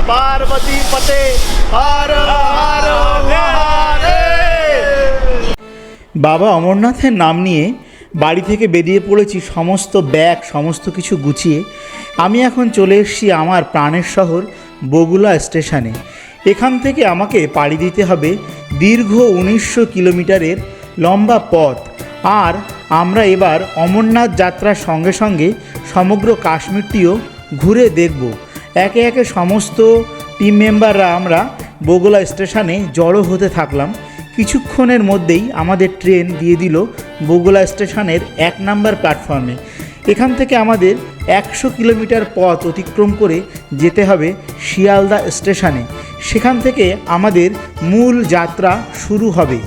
पार्वती पते हर हर महादेव। বাবা অমরনাথের নাম নিয়ে বাড়ি থেকে বেরিয়ে পড়েছি সমস্ত ব্যাগ সমস্ত কিছু গুছিয়ে। আমি এখন চলে এসেছি আমার প্রাণের শহর বগুলা স্টেশনে। এখান থেকে আমাকে পাড়ি দিতে হবে দীর্ঘ 1900 কিলোমিটারের লম্বা পথ। আর আমরা এবার অমরনাথ যাত্রার সঙ্গে সঙ্গে সমগ্র কাশ্মীরটিও ঘুরে দেখব। একে একে সমস্ত টিম মেম্বাররা আমরা বগুলা স্টেশনে জড়ো হতে থাকলাম। কিছুক্ষণের মধ্যেই আমাদের ট্রেন দিয়ে দিল বগুলা স্টেশনের 1 নম্বর প্ল্যাটফর্মে। এখান থেকে আমাদের 100 কিলোমিটার পথ অতিক্রম করে যেতে হবে শিয়ালদা স্টেশনে। সেখান থেকে আমাদের মূল যাত্রা শুরু হবে।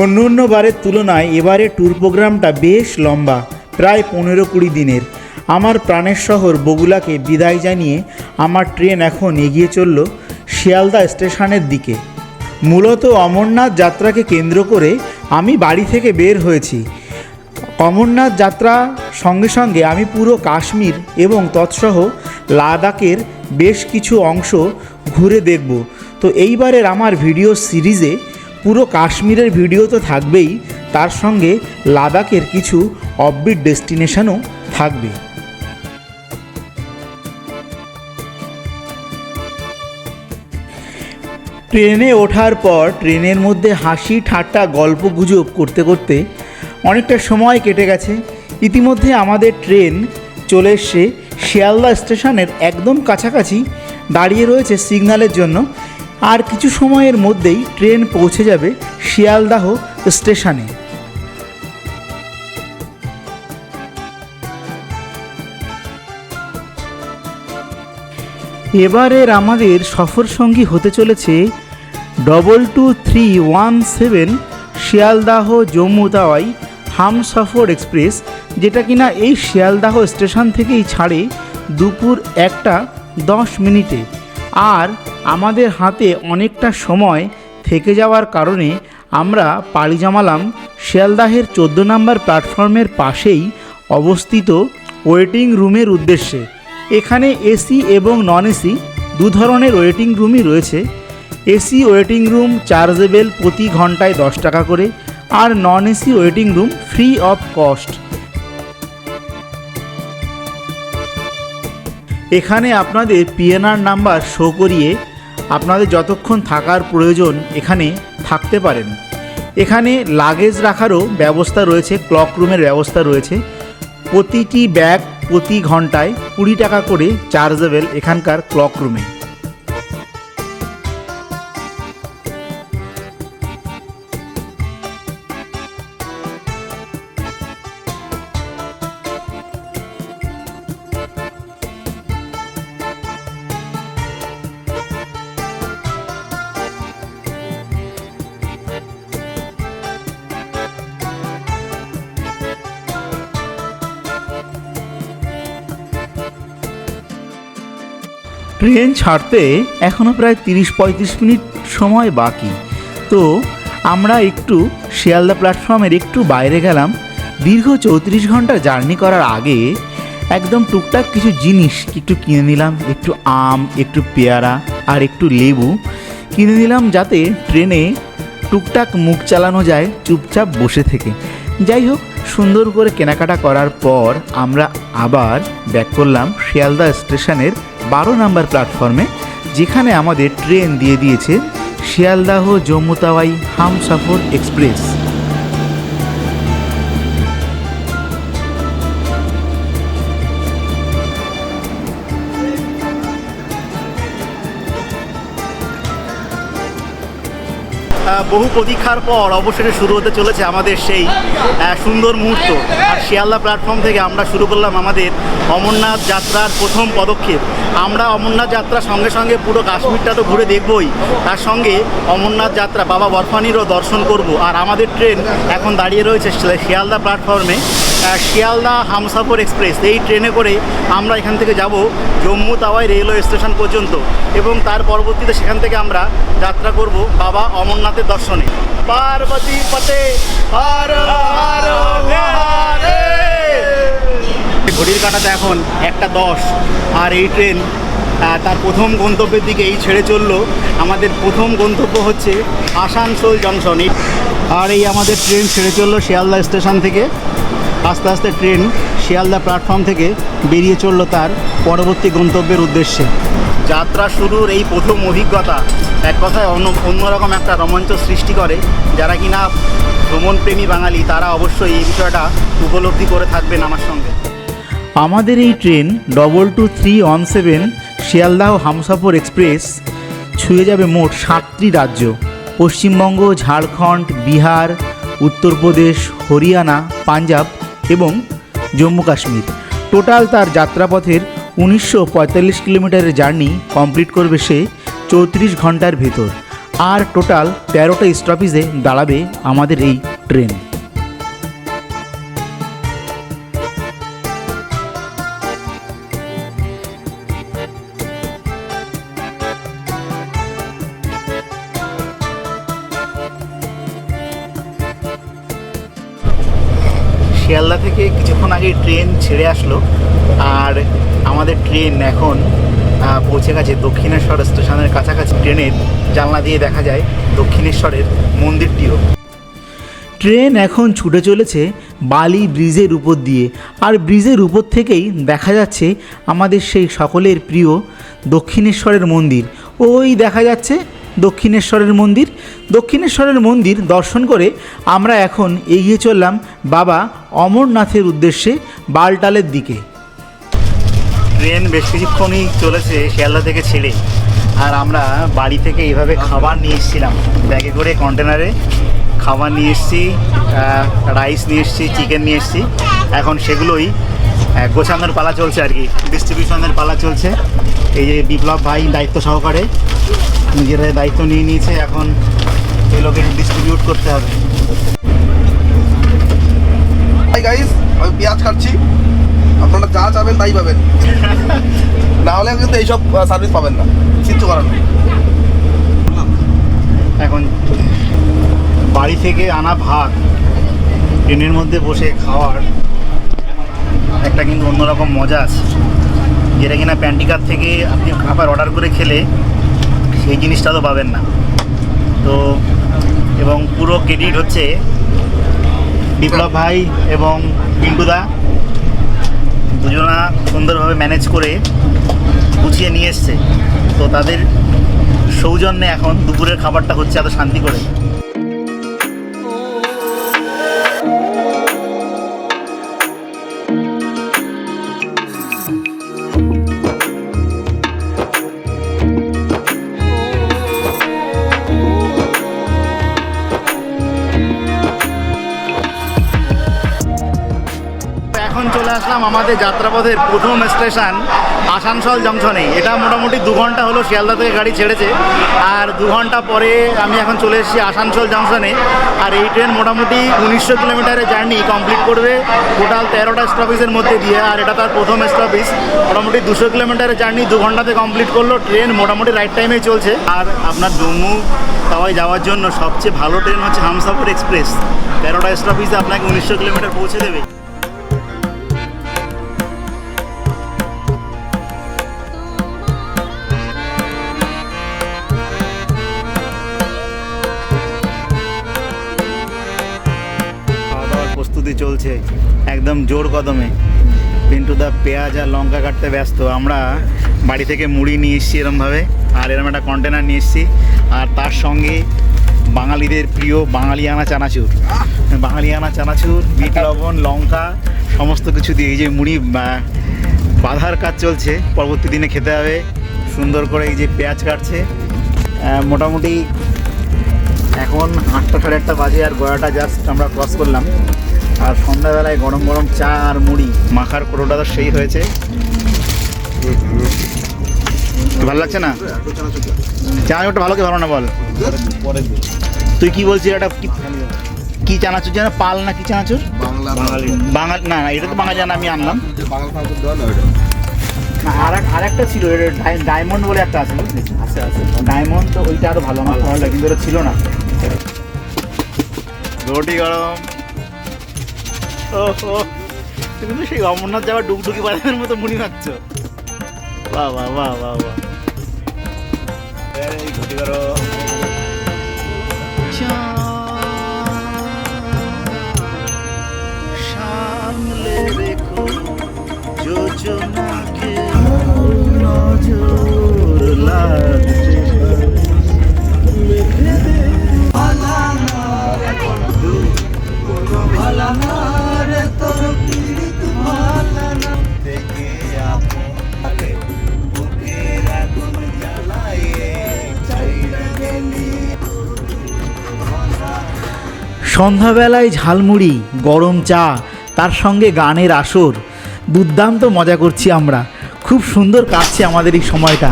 অন্য বারের তুলনায় এবারে ট্যুর প্রোগ্রামটা বেশ লম্বা, প্রায় 15-20 দিনের। আমার প্রাণের শহর বগুলাকে বিদায় জানিয়ে আমার ট্রেন এখন এগিয়ে চলল শিয়ালদা স্টেশনের দিকে। মূলত অমরনাথ যাত্রাকে কেন্দ্র করে আমি বাড়ি থেকে বের হয়েছি। অমরনাথ যাত্রা সঙ্গে সঙ্গে আমি পুরো কাশ্মীর এবং তৎসহ লাদাখের বেশ কিছু অংশ ঘুরে দেখব। তো এইবারের আমার ভিডিও সিরিজে পুরো কাশ্মীরের ভিডিও তো থাকবেই, তার সঙ্গে লাদাখের কিছু অফবিট ডেস্টিনেশনও থাকবে। ট্রেনে ওঠার পর ট্রেনের মধ্যে হাসি ঠাট্টা গল্প গুজব করতে করতে অনেকটা সময় কেটে গেছে। ইতিমধ্যে আমাদের ট্রেন চলে এসছে শিয়ালদা স্টেশনের একদম কাছাকাছি, দাঁড়িয়ে রয়েছে সিগন্যালের জন্য। আর কিছু সময়ের মধ্যেই ট্রেন পৌঁছে যাবে শিয়ালদাহ স্টেশনে। এবারের আমাদের সফর সঙ্গী হতে চলেছে 22317 শিয়ালদাহ জম্মু তাওয়াই হামসফর এক্সপ্রেস, যেটা কিনা এই শিয়ালদাহ স্টেশন থেকেই ছাড়ে দুপুর 1:10 মিনিটে। আর আমাদের হাতে অনেকটা সময় থেকে যাওয়ার কারণে আমরা পাড়ি জমালাম শিয়ালদাহের 14 নম্বর প্ল্যাটফর্মের পাশেই অবস্থিত ওয়েটিং রুমের উদ্দেশ্যে। এখানে এসি এবং নন এসি দু ধরনের ওয়েটিং রুমই রয়েছে। এসি ওয়েটিং রুম চার্জেবল প্রতি ঘন্টায় 10 টাকা করে, আর non AC waiting room free of cost. এখানে আপনাদের পিএনআর নাম্বার শো করিয়ে আপনাদের যতক্ষণ থাকার প্রয়োজন এখানে থাকতে পারেন। এখানে লাগেজ রাখারও ব্যবস্থা রয়েছে, ক্লক রুমের ব্যবস্থা রয়েছে। প্রতিটি ব্যাগ প্রতি ঘন্টায় 20 টাকা করে চার্জেবল এখানকার ক্লক রুমে। ট্রেন ছাড়তে এখনও প্রায় 30-35 মিনিট সময় বাকি। তো আমরা একটু শিয়ালদা প্ল্যাটফর্মের একটু বাইরে গেলাম। দীর্ঘ 34 ঘন্টা জার্নি করার আগে একদম টুকটাক কিছু জিনিস একটু কিনে নিলাম। একটু আম, একটু পেয়ারা আর একটু লেবু কিনে নিলাম, যাতে ট্রেনে টুকটাক মুখ চালানো যায় চুপচাপ বসে থেকে। যাই হোক, সুন্দর করে কেনাকাটা করার পর আমরা আবার ব্যাক করলাম শিয়ালদা স্টেশনের 12 নম্বর প্ল্যাটফর্মে, যেখানে আমাদের ট্রেন দিয়ে দিয়েছে শিয়ালদাহ জম্মু তাওয়াই হামসফর এক্সপ্রেস। বহু প্রতীক্ষার পর অবশেষে শুরু হতে চলেছে আমাদের সেই সুন্দর মুহূর্ত। আর শিয়ালদা প্ল্যাটফর্ম থেকে আমরা শুরু করলাম আমাদের অমরনাথ যাত্রার প্রথম পদক্ষেপ। আমরা অমরনাথ যাত্রার সঙ্গে সঙ্গে পুরো কাশ্মীরটা তো ঘুরে দেখবই, তার সঙ্গে অমরনাথ যাত্রা বাবা বরফানিরও দর্শন করব। আর আমাদের ট্রেন এখন দাঁড়িয়ে রয়েছে শিয়ালদা প্ল্যাটফর্মে, শিয়ালদা হামসফর এক্সপ্রেস। এই ট্রেনে করে আমরা এখান থেকে যাব জম্মু তাওয়াই রেলওয়ে স্টেশন পর্যন্ত, এবং তার পরবর্তীতে সেখান থেকে আমরা যাত্রা করব বাবা অমরনাথের দর্শনে। পার্বতী পতে হর হর মহাদেব। ঘড়ির কাঁটাতে এখন 1:10, আর এই ট্রেন তার প্রথম গন্তব্যের দিকে এই ছেড়ে চললো। আমাদের প্রথম গন্তব্য হচ্ছে আসানসোল জংশন। আর এই আমাদের ট্রেন ছেড়ে চললো শিয়ালদা স্টেশন থেকে। আস্তে আস্তে ট্রেন শিয়ালদা প্ল্যাটফর্ম থেকে বেরিয়ে চললো তার পরবর্তী গন্তব্যের উদ্দেশ্যে। যাত্রা শুরুর এই প্রথম অভিজ্ঞতা এক কথায় অন্যরকম একটা রোমাঞ্চ সৃষ্টি করে। যারা কিনা ভ্রমণপ্রেমী বাঙালি তারা অবশ্যই এই বিষয়টা উপলব্ধি করে থাকবেন আমার সঙ্গে। আমাদের এই ট্রেন 222317 শিয়ালদাহ হামসফর এক্সপ্রেস ছুঁয়ে যাবে মোট 7টি রাজ্য: পশ্চিমবঙ্গ, ঝাড়খণ্ড, বিহার, উত্তরপ্রদেশ, হরিয়ানা, পাঞ্জাব এবং জম্মু কাশ্মীর। টোটাল তার যাত্রাপথের 1945 কিলোমিটারের জার্নি কমপ্লিট করবে সে 34 ঘন্টার ভেতর। আর টোটাল 13টা স্টপেজে দাঁড়াবে আমাদের এই ট্রেন। শিয়ালদা থেকে কিছুক্ষণ আগে ট্রেন ছেড়ে আসলো আর আমাদের ট্রেন এখন পৌঁছে গেছে দক্ষিণেশ্বর স্টেশনের কাছাকাছি। ট্রেনের জানলা দিয়ে দেখা যায় দক্ষিণেশ্বরের মন্দিরটিও। ট্রেন এখন ছুটে চলেছে বালি ব্রিজের উপর দিয়ে, আর ব্রিজের উপর থেকেই দেখা যাচ্ছে আমাদের সেই সকলের প্রিয় দক্ষিণেশ্বরের মন্দির। ওই দেখা যাচ্ছে দক্ষিণেশ্বরের মন্দির। দক্ষিণেশ্বরের মন্দির দর্শন করে আমরা এখন এগিয়ে চললাম বাবা অমরনাথের উদ্দেশ্যে বালটালের দিকে। ট্রেন বেশ কিছুক্ষণই চলেছে শিয়ালদা থেকে ছেড়ে, আর আমরা বাড়ি থেকে এইভাবে খাবার নিয়ে এসেছিলাম ব্যাগে করে, কন্টেনারে খাবার নিয়ে এসেছি, রাইস নিয়ে এসেছি, চিকেন নিয়ে এসেছি। এখন সেগুলোই গোছানোর পালা চলছে আর কি, ডিস্ট্রিবিউশনের পালা চলছে। এই যে বিপ্লব ভাই দায়িত্ব সহকারে নিজেরাই দায়িত্ব নিয়ে নিয়েছে, এখন এগুলোকে ডিস্ট্রিবিউট করতে হবে। হাই গাইস, আমি পেঁয়াজ খাচ্ছি, আপনারা যা চাবেন তাই পাবেন, না হলে কিন্তু এইসব সার্ভিস পাবেন না, কিচ্ছু করার নেই। এখন বাড়ি থেকে আনা ভাত ট্রেনের মধ্যে বসে খাওয়ার একটা কিন্তু অন্যরকম মজা আছে, যেটা কিনা প্যান্টিকার থেকে আপনি খাবার অর্ডার করে খেলে সেই জিনিসটা তো পাবেন না। তো এবং পুরো ক্রেডিট হচ্ছে বিপ্লব ভাই এবং পিন্টুদা, দুজনা সুন্দরভাবে ম্যানেজ করে গুছিয়ে নিয়ে এসছে। তো তাদের সৌজন্যে এখন দুপুরের খাবারটা হচ্ছে এত শান্তি করে। এখন চলে আসলাম আমাদের যাত্রাপথের প্রথম স্টেশন আসানসোল জংশনে। এটা মোটামুটি 2 ঘন্টা হলো শিয়ালদা থেকে গাড়ি ছেড়েছে, আর 2 ঘন্টা পরে আমি এখন চলে এসেছি আসানসোল জংশনে। আর এই ট্রেন মোটামুটি 1900 কিলোমিটারের জার্নি কমপ্লিট করবে টোটাল 13টা স্টপেজের মধ্যে দিয়ে। আর এটা তার প্রথম স্টপেজ। মোটামুটি 200 কিলোমিটারের জার্নি 2 ঘন্টাতে কমপ্লিট করলো। ট্রেন মোটামুটি রাইট টাইমেই চলছে। আর আপনার জম্মু তাওয়াই যাওয়ার জন্য সবচেয়ে ভালো ট্রেন হচ্ছে হামসফর এক্সপ্রেস। 13টা স্টপেজে আপনাকে 1900 কিলোমিটার পৌঁছে দেবে। প্রস্তুতি চলছে একদম জোর কদমে। পিন্টুদা পেঁয়াজ আর লঙ্কা কাটতে ব্যস্ত। আমরা বাড়ি থেকে মুড়ি নিয়ে এসেছি এরমভাবে, আর এরম একটা কন্টেনার নিয়ে এসেছি। আর তার সঙ্গে বাঙালিদের প্রিয় বাঙালিয়ানা চানাচুর, বাঙালিয়ানা চানাচুর, বিট লবণ, লঙ্কা সমস্ত কিছু দিয়ে এই যে মুড়ি বাঁধার কাজ চলছে, পরবর্তী দিনে খেতে হবে। সুন্দর করে এই যে পেঁয়াজ কাটছে। মোটামুটি এখন 8টা সাড়ে 8টা বাজে, আর গড়াটা জাস্ট আমরা ক্রস করলাম। আর সন্ধ্যাবেলায় গরম গরম চা আর মুড়ি মাখার কোটোটা তো সেই হয়েছে। ভালো লাগছে না? চানাচুরটা ভালো কি ভালো না বল? তুই কি বলছিস? এটা কি চানাচুর যেন, পাল না কি চানাচুর? বাঙালি না, এটা তো বাঙালি জানা, আমি আনলাম না। আর একটা ছিল ডায়মন্ড বলে একটা আছে, বুঝলি? ডায়মন্ড তো ওইটা আরো ভালো, আমার ভালো লাগে, কিন্তু ওটা ছিল না। রুটি গরম। ও কিন্তু সেই অমরনাথ যাওয়ার ডুগডুগি বাজারের মতো মুড়ি মাখছ। বাহ বাহ বাহ বাহ বাহ, এই ঘটি করো। সামলে রেখো যোজনাকে, নজর লাগছে। সন্ধ্যাবেলায় ঝালমুড়ি, গরম চা, তার সঙ্গে গানের আসর, দুর্দান্ত মজা করছি আমরা। খুব সুন্দর কাটছে আমাদের এই সময়টা।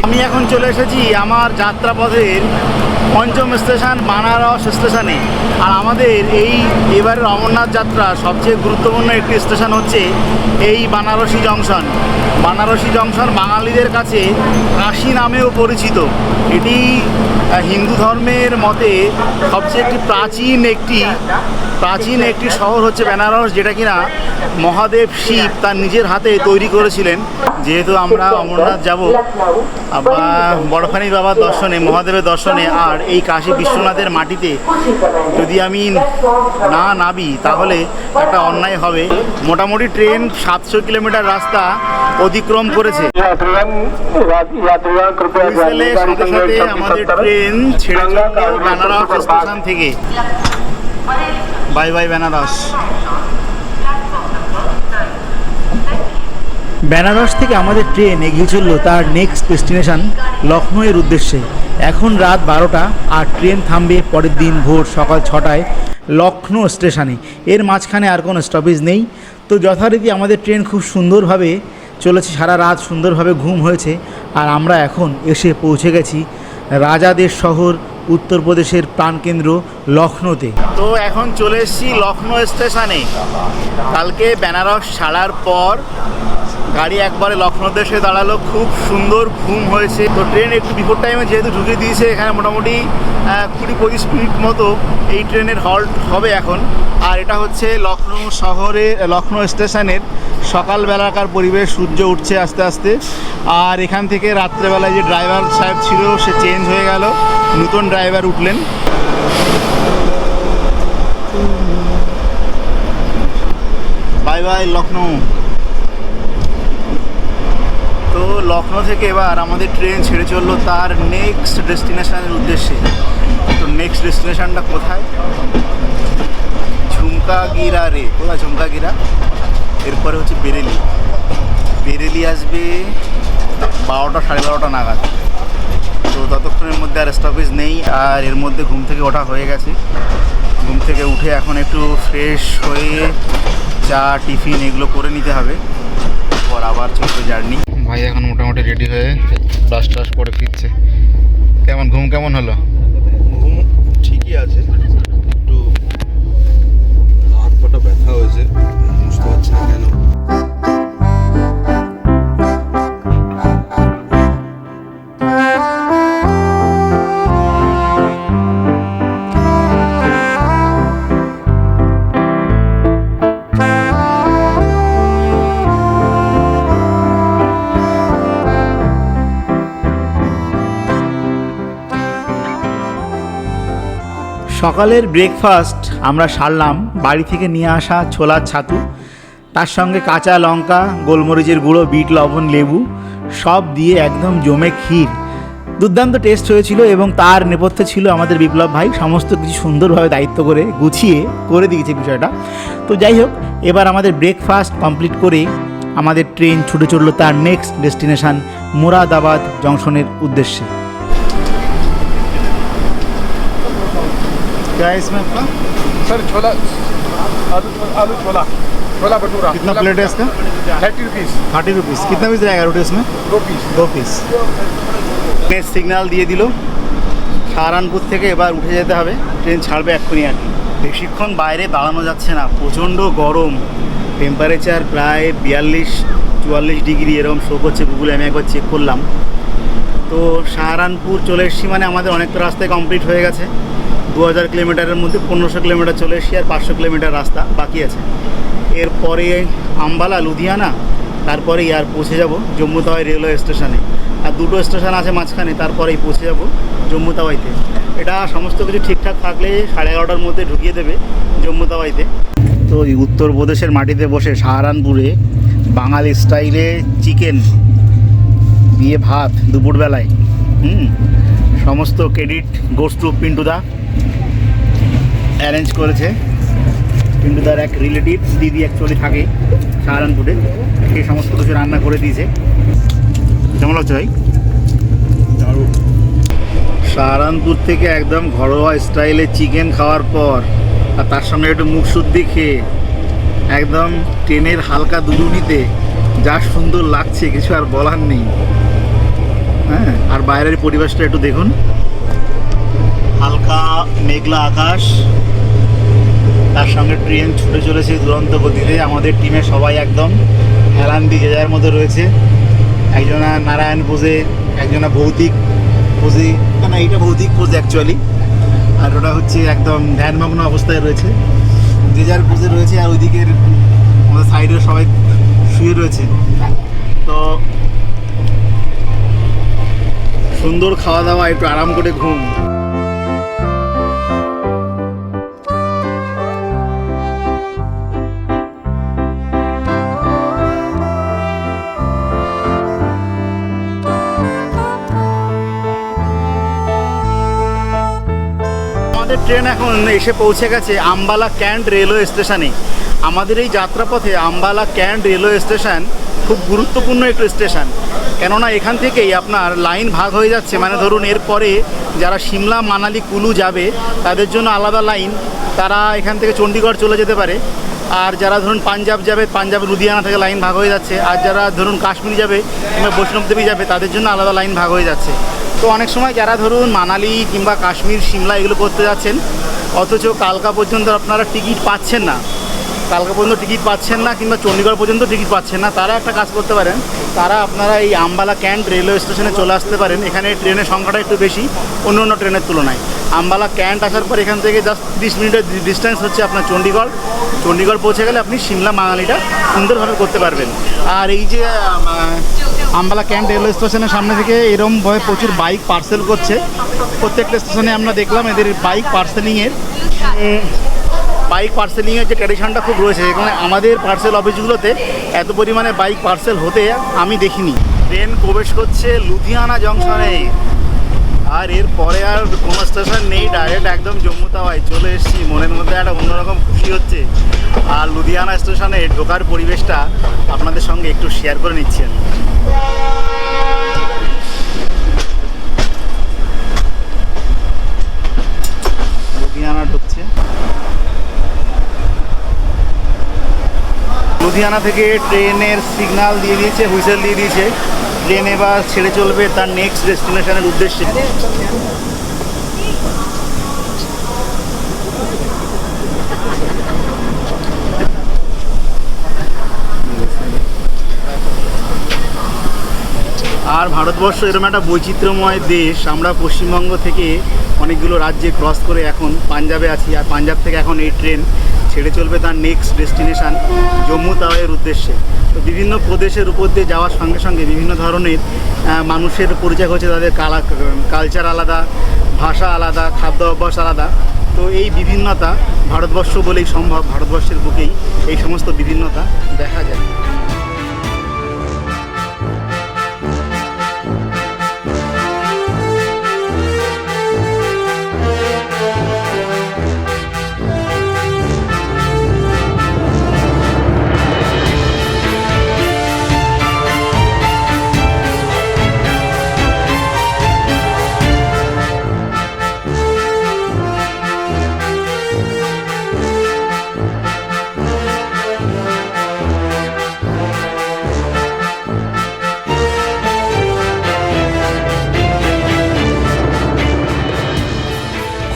আমি এখন চলে এসেছি আমার যাত্রাপথের পঞ্চম স্টেশন বানারস স্টেশনে। আর আমাদের এবারের অমরনাথ যাত্রা সবচেয়ে গুরুত্বপূর্ণ একটি স্টেশন হচ্ছে এই বানারসি জংশন। বানারসি জংশন বাঙালিদের কাছে কাশী নামেও পরিচিত। এটি হিন্দু ধর্মের মতে সবচেয়ে প্রাচীন একটি শহর হচ্ছে বেনারস, যেটা কিনা মহাদেব শিব তার নিজের হাতে তৈরি করেছিলেন। যেহেতু আমরা অমরনাথ যাব বড়খানি বাবার দর্শনে, মহাদেবের দর্শনে, আর এই কাশী বিশ্বনাথের মাটিতে যদি আমি না নামি তাহলে একটা অন্যায় হবে। মোটামুটি ট্রেন 700 কিলোমিটার রাস্তা অতিক্রম করেছে। সাথে সাথে আমাদের ট্রেন ছেড়ে চলল বেনারস স্টেশন থেকে। Bye bye Benares. বেনারস থেকে আমাদের ট্রেন এগিয়ে চলল তার নেক্সট ডেস্টিনেশন লখনউয়ের উদ্দেশ্যে। এখন রাত 12টা আর ট্রেন থামবে পরের দিন ভোর সকাল 6টায় লখনউ স্টেশনে। এর মাঝখানে আর কোনো স্টপেজ নেই। তো যথারীতি আমাদের ট্রেন খুব সুন্দরভাবে চলেছে, সারা রাত সুন্দরভাবে ঘুম হয়েছে। আর আমরা এখন এসে পৌঁছে গেছি রাজাদের শহর উত্তরপ্রদেশের প্রাণকেন্দ্র লখনউতে। তো এখন চলে এসেছি লখনউ স্টেশনে। কালকে বেনারস ছাড়ার পর গাড়ি একবারে লখনউতে এসে দাঁড়ালো। খুব সুন্দর ঘুম হয়েছে। তো ট্রেন একটু বিফোর টাইমে যেহেতু ঢুকে দিয়েছে, এখানে মোটামুটি 20-25 মিনিট মতো এই ট্রেনের হল্ট হবে এখন। আর এটা হচ্ছে লখনউ লখনউ স্টেশনের সকালবেলাকার পরিবেশ। সূর্য উঠছে আস্তে আস্তে। আর এখান থেকে রাত্রেবেলায় যে ড্রাইভার সাহেব ছিল সে চেঞ্জ হয়ে গেল, নতুন ড্রাইভার উঠলেন। Bye bye Lucknow. তো লখনউ থেকে এবার আমাদের ট্রেন ছেড়ে চললো তার নেক্সট ডেস্টিনেশনের উদ্দেশ্যে। তো নেক্সট ডেস্টিনেশনটা কোথায়? ঝুমকাগিরা রে। কোথায় ঝুমকাগিরা? এরপরে হচ্ছে বেরেলি। বেরেলি আসবে 12টা 12:30 নাগাদ। তো ততক্ষণের মধ্যে আর স্টপেজ নেই। আর এর মধ্যে ঘুম থেকে ওঠা হয়ে গেছে। ঘুম থেকে উঠে এখন একটু ফ্রেশ হয়ে চা টিফিন এগুলো করে নিতে হবে, পর আবার চলবে জার্নি। ভাই এখন মোটামুটি রেডি হয়ে ব্রাশ টাশ করে ফিরছে। ঘুম কেমন হলো? ঘুম ঠিকই আছে, একটু হাত পাটা ব্যথা হয়েছে, বুঝতে পারছি না কেন। সকালের ব্রেকফাস্ট আমরা সারলাম বাড়ি থেকে নিয়ে আসা ছোলার ছাতু, তার সঙ্গে কাঁচা লঙ্কা, গোলমরিচের গুঁড়ো, বিট লবণ, লেবু সব দিয়ে একদম জমে ক্ষীর। দুর্দান্ত টেস্ট হয়েছিল এবং তার নেপথ্যে ছিল আমাদের বিপ্লব ভাই। সমস্ত কিছু সুন্দরভাবে দায়িত্ব করে গুছিয়ে করে দিয়েছে বিষয়টা। তো যাই হোক, এবার আমাদের ব্রেকফাস্ট কমপ্লিট করে আমাদের ট্রেন ছুটে চলল তার নেক্সট ডেস্টিনেশন মুরাদাবাদ জংশনের উদ্দেশ্যে। क्या है इसमें आपका? सर छोला, आलू छोला, छोला भटूरा। कितना प्लेट है इसका? 30 रुपीज़। 30 रुपीज़। कितना पीस रहेगा रोटी इसमें? 2 पीस। সিগন্যাল দিয়ে দিল সাহারানপুর থেকে এবার উঠে যেতে হবে। ট্রেন ছাড়বে এক্ষুনি। আর কি বেশিক্ষণ বাইরে দাঁড়ানো যাচ্ছে না, প্রচণ্ড গরম। টেম্পারেচার প্রায় 42-44 ডিগ্রি এরকম শো করছে গুগলে। আমি একবার চেক করলাম। তো সাহারানপুর চলে এসেছি মানে আমাদের অনেকটা রাস্তায় কমপ্লিট হয়ে গেছে। 2000 কিলোমিটারের মধ্যে 1500 কিলোমিটার চলে এসেছি, আর 500 কিলোমিটার রাস্তা বাকি আছে। এরপরে আম্বালা, লুধিয়ানা, তারপরে আর পৌঁছে যাব জম্মু তাওয়াই রেলওয়ে স্টেশনে। আর দুটো স্টেশন আছে মাঝখানে, তারপরেই পৌঁছে যাব জম্মু তাওয়াইতে। এটা সমস্ত কিছু ঠিকঠাক থাকলে 11:30টার মধ্যে ঢুকিয়ে দেবে জম্মু তাওয়াইতে। তো এই উত্তরপ্রদেশের মাটিতে বসে সাহারানপুরে বাঙালি স্টাইলে চিকেন দিয়ে ভাত দুপুরবেলায়, সমস্ত ক্রেডিট গোস টু পিন্টুদা, অ্যারেঞ্জ করেছে। পিন্টুদার এক রিলেটিভ দিদি অ্যাকচুয়ালি থাকে সাহারানপুরে, সেই সমস্ত কিছু রান্না করে দিয়েছে। কেমন লাগছে ভাই? সাহারানপুর থেকে একদম ঘরোয়া স্টাইলে চিকেন খাওয়ার পর আর তার সঙ্গে একটু মুখ শুদ্ধি খেয়ে একদম ট্রেনের হালকা দুলুনিতে যা সুন্দর লাগছে কিছু আর বলার নেই। হ্যাঁ, আর বাইরের পরিবেশটা একটু দেখুন, হালকা মেঘলা আকাশ, তার সঙ্গে ট্রেন ছুটে চলেছে দুরন্ত গতিতে। আমাদের টিমে সবাই একদম হেলান দিয়ে যে যার মধ্যে রয়েছে। একজনা নারায়ণ পোজে, একজনা ভৌতিক পোজে, না এইটা ভৌতিক পোজ অ্যাকচুয়ালি, আর ওটা হচ্ছে একদম ধ্যানমগ্ন অবস্থায় রয়েছে, যে যার পোজে রয়েছে। আর ওইদিকের আমাদের সাইডে সবাই শুয়ে রয়েছে। তো সুন্দর খাওয়া দাওয়া, একটু আরাম করে ঘুম। আমাদের ট্রেন এখন এসে পৌঁছে গেছে আম্বালা ক্যান্ট রেলওয়ে স্টেশনে। আমাদের এই যাত্রাপথে আম্বালা ক্যান্ট রেলওয়ে স্টেশন খুব গুরুত্বপূর্ণ একটি স্টেশন, কেননা এখান থেকেই আপনার লাইন ভাগ হয়ে যাচ্ছে। মানে ধরুন এরপরে যারা সিমলা, মানালি, কুলু যাবে তাদের জন্য আলাদা লাইন, তারা এখান থেকে চণ্ডীগড় চলে যেতে পারে। আর যারা ধরুন পাঞ্জাব যাবে, পাঞ্জাব লুধিয়ানা থেকে লাইন ভাগ হয়ে যাচ্ছে। আর যারা ধরুন কাশ্মীর যাবে কিংবা বৈষ্ণবদেবী যাবে তাদের জন্য আলাদা লাইন ভাগ হয়ে যাচ্ছে। তো অনেক সময় যারা ধরুন মানালি কিংবা কাশ্মীর, সিমলা এগুলো করতে যাচ্ছেন, অথচ কালকা পর্যন্ত আপনারা টিকিট পাচ্ছেন না, কালকা পর্যন্ত টিকিট পাচ্ছেন না কিংবা চণ্ডীগড় পর্যন্ত টিকিট পাচ্ছেন না, তারা একটা কাজ করতে পারেন, তারা আপনারা এই আম্বালা ক্যান্ট রেলওয়ে স্টেশনে চলে আসতে পারেন। এখানে ট্রেনের সংখ্যাটা একটু বেশি অন্য ট্রেনের তুলনায়। আম্বালা ক্যান্ট আসার পর এখান থেকে জাস্ট 30 মিনিটের ডিস্টেন্স হচ্ছে আপনার চণ্ডীগড়। চণ্ডীগড় পৌঁছে গেলে আপনি সিমলা, মানালিটা সুন্দরভাবে করতে পারবেন। আর এই যে আম্বালা ক্যান্ট রেলওয়ে স্টেশনের সামনে থেকে এরমভাবে প্রচুর বাইক পার্সেল করছে। প্রত্যেকটা স্টেশনে আমরা দেখলাম এদের বাইক পার্সেলিংয়ের যে ট্র্যাডিশনটা খুব রয়েছে। এখানে আমাদের পার্সেল অফিসগুলোতে এত পরিমাণে বাইক পার্সেল হতে আমি দেখিনি। ট্রেন প্রবেশ করছে লুধিয়ানা জংশনে, আর এরপরে আর কোনো স্টেশন নেই, ডাইরেক্ট একদম জম্মু তাওয়াই চলে এসেছি। মনের মধ্যে একটা অন্যরকম খুশি হচ্ছে। আর লুধিয়ানা স্টেশনে ঢোকার পরিবেশটা আপনাদের সঙ্গে একটু শেয়ার করে নিচ্ছেন। লুধিয়ানা ঢুকছে। লুধিয়ানা থেকে ট্রেনের সিগন্যাল দিয়ে দিয়েছে, হুইসেল দিয়ে দিয়েছে। ট্রেন এবার ছেড়ে চলবে তার নেক্সট ডেস্টিনেশনের উদ্দেশ্যে। আর ভারতবর্ষ এরকম একটা বৈচিত্র্যময় দেশ। আমরা পশ্চিমবঙ্গ থেকে অনেকগুলো রাজ্যে ক্রস করে এখন পাঞ্জাবে আছি, আর পাঞ্জাব থেকে এখন এই ট্রেন ছেড়ে চলবে তার নেক্সট ডেস্টিনেশন জম্মু তাওয়াইয়ের উদ্দেশ্যে। তো বিভিন্ন প্রদেশের উপর দিয়ে যাওয়ার সঙ্গে সঙ্গে বিভিন্ন ধরনের মানুষের পরিচয় হচ্ছে, তাদের কালচার আলাদা, ভাষা আলাদা, খাদ্য অভ্যাস আলাদা। তো এই বিভিন্নতা ভারতবর্ষ বলেই সম্ভব, ভারতবর্ষের বুকেই এই সমস্ত বিভিন্নতা দেখা যায়।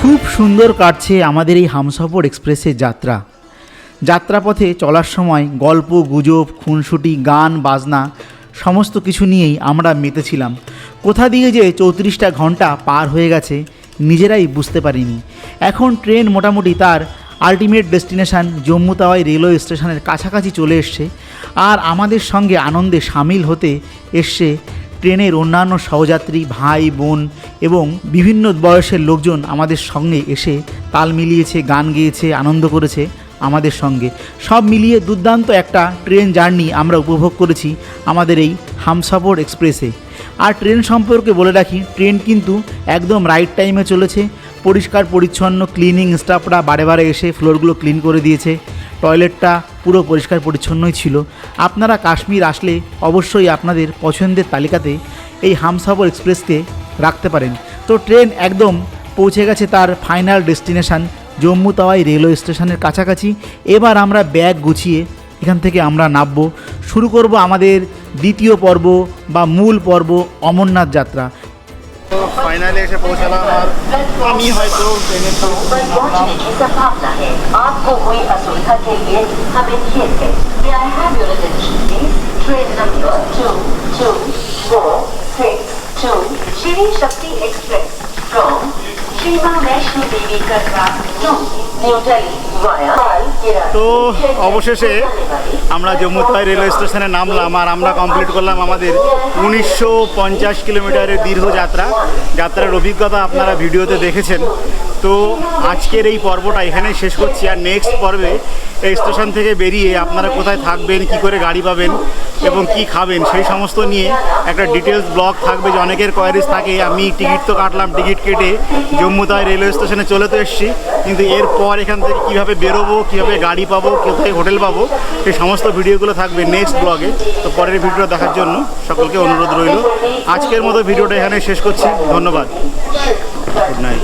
খুব সুন্দর কাটছে আমাদের এই হামসফর এক্সপ্রেসের যাত্রাপথে চলার সময় গল্প গুজব, খুনসুটি, গান বাজনা সমস্ত কিছু নিয়েই আমরা মেতেছিলাম। কোথা দিয়ে যে 34টা ঘন্টা পার হয়ে গেছে নিজেরাই বুঝতে পারিনি। এখন ট্রেন মোটামুটি তার ultimate destination Jammu Tawi railway স্টেশনের কাছাকাছি চলে এসছে। আর আমাদের সঙ্গে আনন্দে সামিল হতে এসছে ট্রেনের অন্যান্য সহযাত্রী, ভাই বোন এবং বিভিন্ন বয়সের লোকজন আমাদের সঙ্গে এসে তাল মিলিয়েছে, গান গেয়েছে, আনন্দ করেছে আমাদের সঙ্গে। সব মিলিয়ে দুর্দান্ত একটা ট্রেন জার্নি আমরা উপভোগ করেছি আমাদের এই হামসফর এক্সপ্রেসে। আর ট্রেন সম্পর্কে বলে রাখি, ট্রেন কিন্তু একদম রাইট টাইমে চলেছে। পরিষ্কার পরিচ্ছন্ন ক্লিনিং স্টাফরা বারে বারে এসে ফ্লোরগুলো ক্লিন করে দিয়েছে। টয়লেটটা পুরো পরিষ্কার পরিচ্ছন্নই ছিল। আপনারা কাশ্মীর আসলে অবশ্যই আপনাদের পছন্দের তালিকাতে এই হামসফর এক্সপ্রেসকে রাখতে পারেন। তো ট্রেন একদম পৌঁছে গেছে তার final destination Jammu Tawi railway স্টেশনের কাছাকাছি। এবার আমরা ব্যাগ গুছিয়ে এখান থেকে আমরা নামবো, শুরু করব আমাদের দ্বিতীয় পর্ব বা মূল পর্ব, অমরনাথ যাত্রা। তো ফাইনালি এসে পৌঁছালাম। আর আমি হয়তো ট্রেনের आपको हुई असुविधा के लिए हमें खेद है। May I have your attention please? Train number 22462 Shri Shakti Express from Shri Mahameshwar Devi Katra to New Delhi via Kiran. তো অবশেষে আমরা জম্মু তাওয়াই রেলওয়ে স্টেশনে নামলাম আর আমরা কমপ্লিট করলাম আমাদের 1950 কিলোমিটারের দীর্ঘ যাত্রার অভিজ্ঞতা আপনারা ভিডিওতে দেখেছেন। তো আজকের এই পর্বটা এখানেই শেষ করছি। আর নেক্সট পর্বে এই স্টেশন থেকে বেরিয়ে আপনারা কোথায় থাকবেন, কি করে গাড়ি পাবেন এবং কি খাবেন সেই সমস্ত নিয়ে একটা ডিটেলস ব্লগ থাকবে। যে অনেকের কোয়ারিজ থাকে, আমি টিকিট তো কাটলাম, টিকিট কেটে জম্মু তাওয়াই রেলওয়ে স্টেশনে চলে তো এসেছি, কিন্তু এরপর এখান থেকে কীভাবে বেরোবো, কীভাবে গাড়ি পাবো, কোথায় হোটেল পাবো, সেই সমস্ত ভিডিওগুলো থাকবে নেক্সট ব্লগে। তো পরের ভিডিও দেখার জন্য সকলকে অনুরোধ রইল। আজকের মতো ভিডিওটা এখানে শেষ করছি। ধন্যবাদ। Good night.